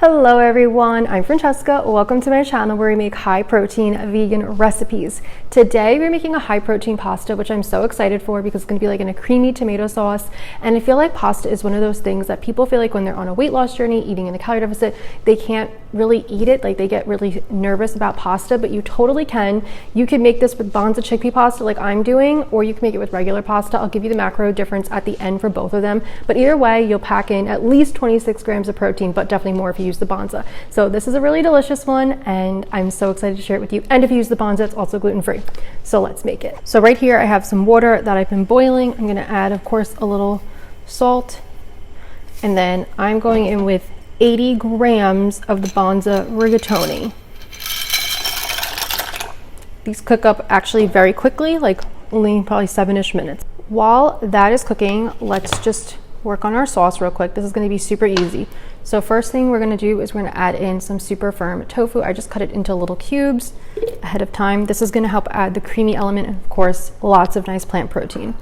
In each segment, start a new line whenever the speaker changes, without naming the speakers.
Hello everyone, I'm Francesca. Welcome to my channel where we make high protein vegan recipes. Today we're making a high protein pasta, which I'm so excited for because it's going to be like in a creamy tomato sauce. And I feel like pasta is one of those things that people feel like when they're on a weight loss journey, eating in a calorie deficit, they can't really eat it. Like they get really nervous about pasta, but you totally can. You can make this with banza chickpea pasta like I'm doing, or you can make it with regular pasta. I'll give you the macro difference at the end for both of them. But either way, you'll pack in at least 26 grams of protein, but definitely more if you use the banza. So this is a really delicious one and I'm so excited to share it with you. And if you use the banza, it's also gluten-free. So let's make it. So right here I have some water that I've been boiling. I'm gonna add, of course, a little salt. And then I'm going in with 80 grams of the banza rigatoni. These cook up actually very quickly, like only probably 7-ish minutes. While that is cooking, let's just work on our sauce real quick. This is going to be super easy. So first thing we're going to do is we're going to add in some super firm tofu. I just cut it into little cubes ahead of time. This is going to help add the creamy element and of course lots of nice plant protein.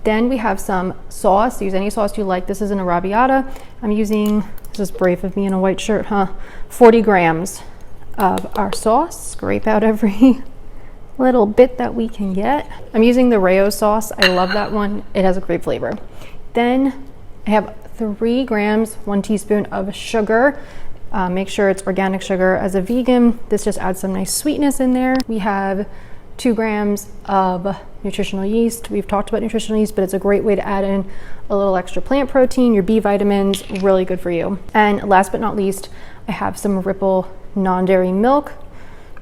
Then we have some sauce. Use any sauce you like. This is an arrabbiata. I'm using, this is brave of me in a white shirt, huh? 40 grams of our sauce. Scrape out every little bit that we can get. I'm using the Rayo sauce. I love that one. It has a great flavor. Then I have 3 grams, 1 teaspoon of sugar. Make sure it's organic sugar. As a vegan, this just adds some nice sweetness in there. We have 2 grams of nutritional yeast. We've talked about nutritional yeast, but it's a great way to add in a little extra plant protein, your B vitamins, really good for you. And last but not least, I have some Ripple non-dairy milk.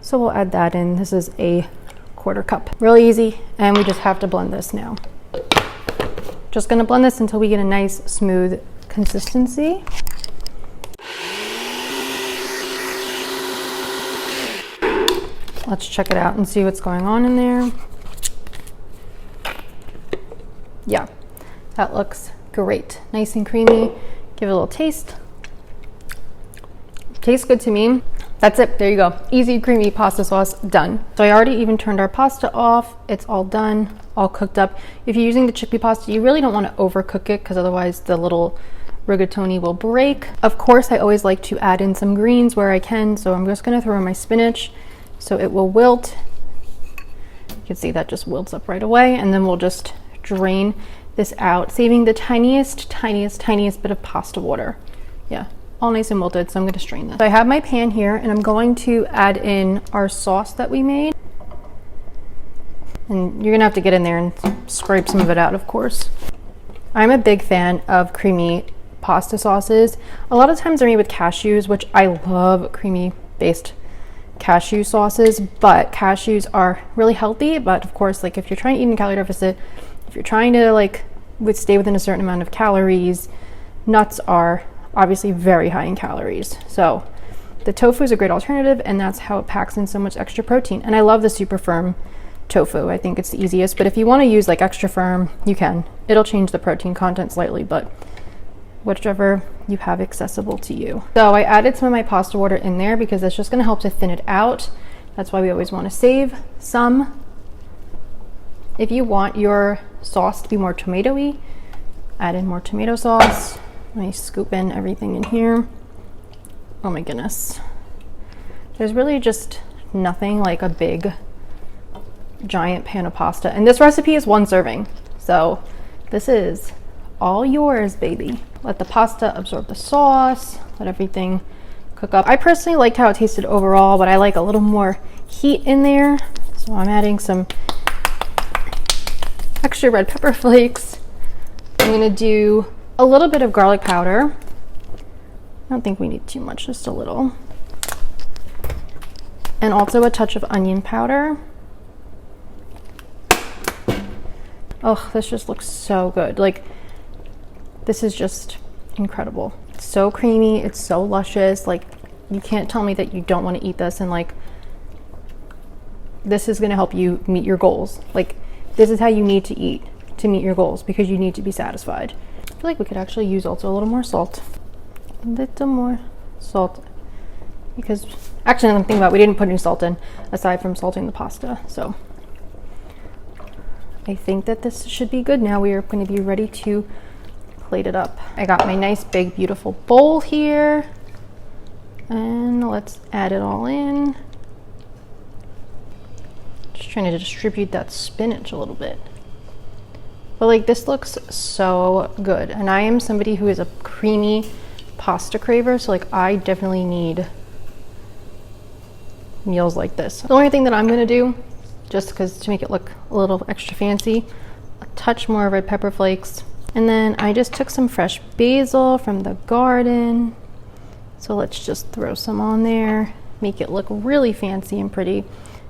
So we'll add that in. This is a 1/4 cup. Really easy, and we just have to blend this now. Just gonna blend this until we get a nice smooth consistency. Let's check it out and see what's going on in there. Yeah, that looks great. Nice and creamy. Give it a little taste. Tastes good to me. That's it, there you go. Easy, creamy pasta sauce, done. So I already even turned our pasta off. It's all done, all cooked up. If you're using the chickpea pasta, you really don't want to overcook it because otherwise the little rigatoni will break. Of course, I always like to add in some greens where I can. So I'm just gonna throw in my spinach so it will wilt. You can see that just wilts up right away. And then we'll just drain this out, saving the tiniest bit of pasta water. Yeah. All nice and wilted, so I'm going to strain this. So I have my pan here and I'm going to add in our sauce that we made. And you're gonna have to get in there and scrape some of it out, of course. I'm a big fan of creamy pasta sauces. A lot of times they're made with cashews, which I love creamy based cashew sauces, but cashews are really healthy. But of course, like if you're trying to eat in a calorie deficit, if you're trying to like stay within a certain amount of calories, nuts are obviously very high in calories. So the tofu is a great alternative and that's how it packs in so much extra protein. And I love the super firm tofu. I think it's the easiest, but if you want to use like extra firm, you can. It'll change the protein content slightly, but whichever you have accessible to you. So I added some of my pasta water in there because that's just going to help to thin it out. That's why we always want to save some. If you want your sauce to be more tomatoey, add in more tomato sauce. Let me scoop in everything in here. Oh my goodness. There's really just nothing like a big giant pan of pasta. And this recipe is 1 serving. So this is all yours, baby. Let the pasta absorb the sauce, let everything cook up. I personally liked how it tasted overall, but I like a little more heat in there. So I'm adding some extra red pepper flakes. I'm gonna do a little bit of garlic powder. I don't think we need too much, just a little. And also a touch of onion powder. Oh, this just looks so good. Like, this is just incredible. It's so creamy, it's so luscious. Like, you can't tell me that you don't want to eat this, and like, this is gonna help you meet your goals. Like, this is how you need to eat to meet your goals because you need to be satisfied. I feel like we could actually use also a little more salt. A little more salt. Because, actually, I'm thinking about it, we didn't put any salt in aside from salting the pasta. So, I think that this should be good now. We are going to be ready to plate it up. I got my nice big beautiful bowl here. And let's add it all in. Just trying to distribute that spinach a little bit. But like, this looks so good. And I am somebody who is a creamy pasta craver, so like I definitely need meals like this. The only thing that I'm gonna do, just because to make it look a little extra fancy, a touch more red pepper flakes. And then I just took some fresh basil from the garden. So let's just throw some on there, make it look really fancy and pretty.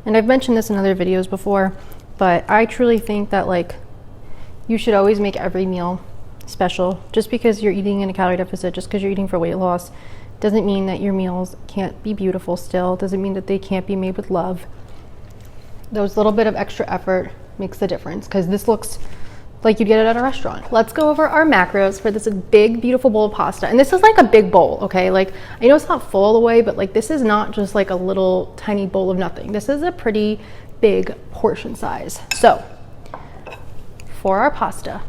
And I've mentioned this in other videos before, but I truly think that like you should always make every meal special. Just because you're eating in a calorie deficit, just because you're eating for weight loss, doesn't mean that your meals can't be beautiful still. Doesn't mean that they can't be made with love. Those little bit of extra effort makes the difference, because this looks like you'd get it at a restaurant. Let's go over our macros for this big, beautiful bowl of pasta. And this is like a big bowl, okay? Like, I know it's not full all the way, but like this is not just like a little tiny bowl of nothing. This is a pretty big portion size. So for our pasta,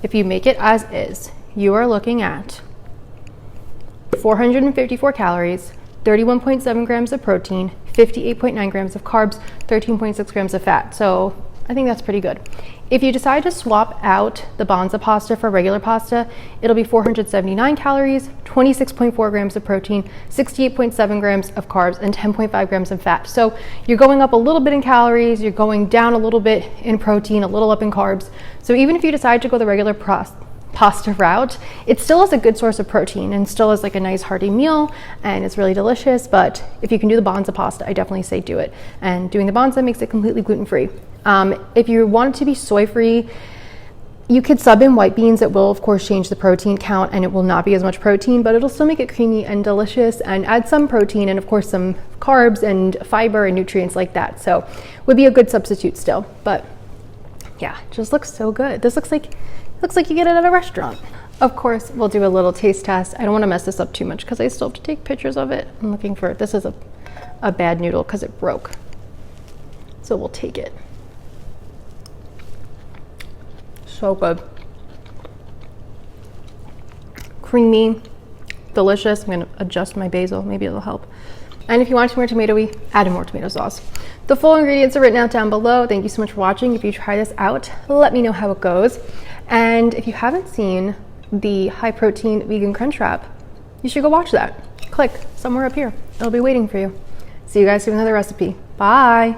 if you make it as is, you are looking at 454 calories, 31.7 grams of protein, 58.9 grams of carbs, 13.6 grams of fat. So I think that's pretty good. If you decide to swap out the banza pasta for regular pasta, it'll be 479 calories, 26.4 grams of protein, 68.7 grams of carbs, and 10.5 grams of fat. So you're going up a little bit in calories, you're going down a little bit in protein, a little up in carbs. So even if you decide to go the regular pasta route, it still is a good source of protein and still is like a nice hearty meal, and it's really delicious. But if you can do the banza pasta, I definitely say do it. And doing the banza makes it completely gluten-free. If you want it to be soy-free, you could sub in white beans. It will of course change the protein count and it will not be as much protein, but it'll still make it creamy and delicious and add some protein and of course some carbs and fiber and nutrients like that. So would be a good substitute still. But yeah, it just looks so good. This looks like you get it at a restaurant. Of course, we'll do a little taste test. I don't want to mess this up too much because I still have to take pictures of it. I'm looking for, this is a bad noodle because it broke. So we'll take it. So good. Creamy, delicious. I'm gonna adjust my basil, maybe it'll help. And if you want more tomatoey, add in more tomato sauce. The full ingredients are written out down below. Thank you so much for watching. If you try this out, let me know how it goes. And if you haven't seen the high protein vegan crunch wrap, you should go watch that. Click somewhere up here. It'll be waiting for you. See you guys in another recipe. Bye.